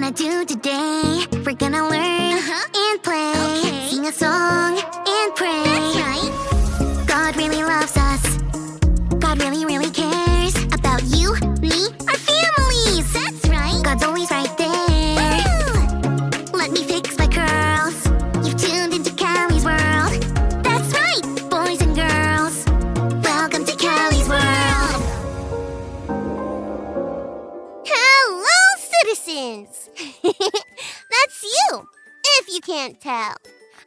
gonna do today? We're gonna learn and play, sing a song and pray. That's right. God really loves us. God really, really cares about you, me, our families. That's right. God's always right there. Ooh. Let me fix my curls. You've tuned into Calis world. That's right, boys and girls. Welcome to Calis world. Hello, citizens! That's you, if you can't tell.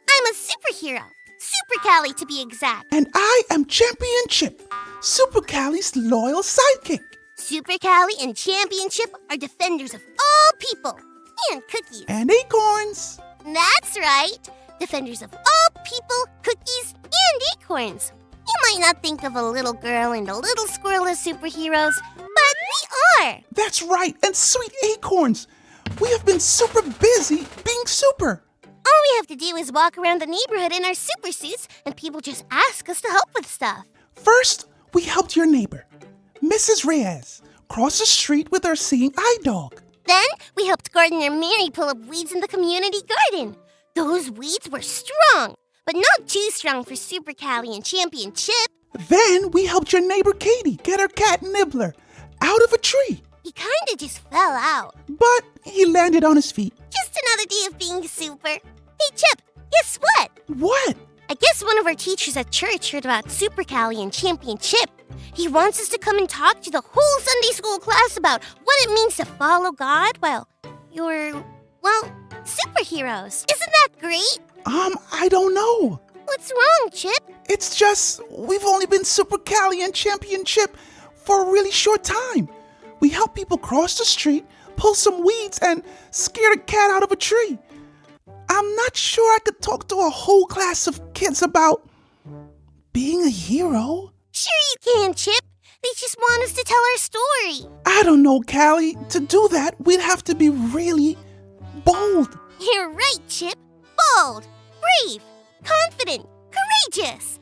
I'm a superhero, Super Cali to be exact. And I am Championship, Super Cali's loyal sidekick. Super Cali and Championship are defenders of all people and cookies. And acorns. That's right, defenders of all people, cookies, and acorns. You might not think of a little girl and a little squirrel as superheroes, but we are. That's right, and sweet acorns. We have been super busy being super. All we have to do is walk around the neighborhood in our super suits, and people just ask us to help with stuff. First, we helped your neighbor, Mrs. Reyes, cross the street with her seeing eye dog. Then we helped Gardener Mary pull up weeds in the community garden. Those weeds were strong, but not too strong for Super Cali and Championship. Then we helped your neighbor Katie get her cat Nibbler out of a tree. He kinda just fell out. But he landed on his feet. Just another day of being super. Hey, Chip, guess what? What? I guess one of our teachers at church heard about Super Cali and Championship. He wants us to come and talk to the whole Sunday school class about what it means to follow God while you're, superheroes. Isn't that great? I don't know. What's wrong, Chip? It's just, we've only been Super Cali and Championship for a really short time. We help people cross the street, pull some weeds, and scare a cat out of a tree. I'm not sure I could talk to a whole class of kids about being a hero. Sure you can, Chip. They just want us to tell our story. I don't know, Callie. To do that, we'd have to be really bold. You're right, Chip. Bold, brave, confident, courageous.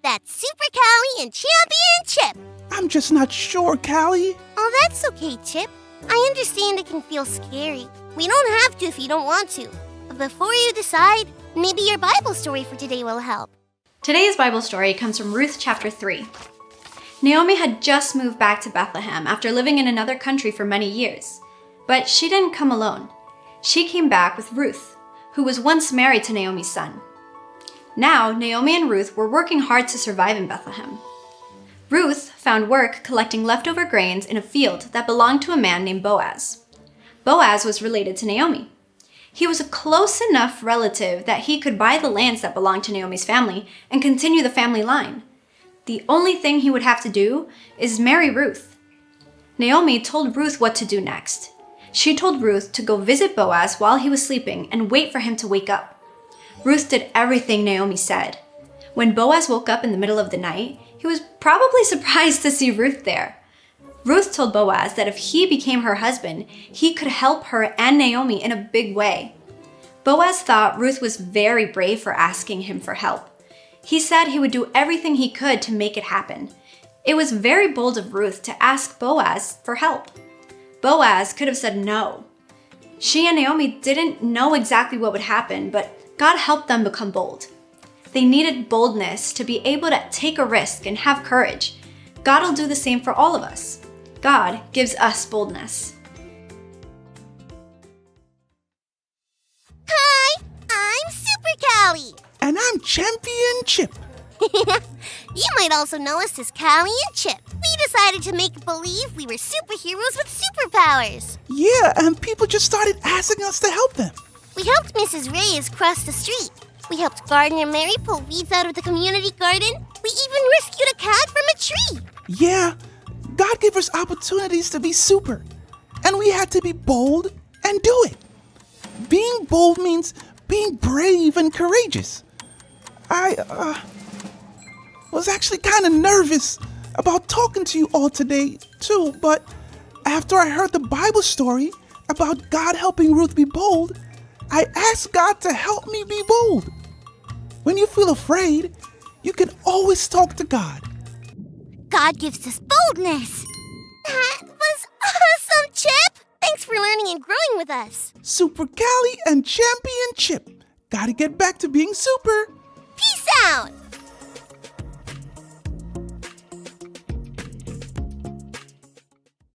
That's Super Cali and Championship. I'm just not sure, Callie. Oh, that's okay, Chip. I understand it can feel scary. We don't have to if you don't want to. But before you decide, maybe your Bible story for today will help. Today's Bible story comes from Ruth chapter 3. Naomi had just moved back to Bethlehem after living in another country for many years. But she didn't come alone. She came back with Ruth, who was once married to Naomi's son. Now, Naomi and Ruth were working hard to survive in Bethlehem. Ruth found work collecting leftover grains in a field that belonged to a man named Boaz. Boaz was related to Naomi. He was a close enough relative that he could buy the lands that belonged to Naomi's family and continue the family line. The only thing he would have to do is marry Ruth. Naomi told Ruth what to do next. She told Ruth to go visit Boaz while he was sleeping and wait for him to wake up. Ruth did everything Naomi said. When Boaz woke up in the middle of the night, he was probably surprised to see Ruth there. Ruth told Boaz that if he became her husband, he could help her and Naomi in a big way. Boaz thought Ruth was very brave for asking him for help. He said he would do everything he could to make it happen. It was very bold of Ruth to ask Boaz for help. Boaz could have said no. She and Naomi didn't know exactly what would happen, but God helped them become bold. They needed boldness to be able to take a risk and have courage. God will do the same for all of us. God gives us boldness. Hi, I'm Super Cali. And I'm Championship. You might also know us as Cali and Chip. We decided to make believe we were superheroes with superpowers. Yeah, and people just started asking us to help them. We helped Mrs. Reyes cross the street. We helped Gardener Mary pull weeds out of the community garden. We even rescued a cat from a tree. Yeah, God gave us opportunities to be super. And we had to be bold and do it. Being bold means being brave and courageous. I was actually kind of nervous about talking to you all today, too. But after I heard the Bible story about God helping Ruth be bold, I asked God to help me be bold. When you feel afraid, you can always talk to God. God gives us boldness. That was awesome, Chip. Thanks for learning and growing sharing with us. Super Callie and Championship. Gotta get back to being super. Peace out!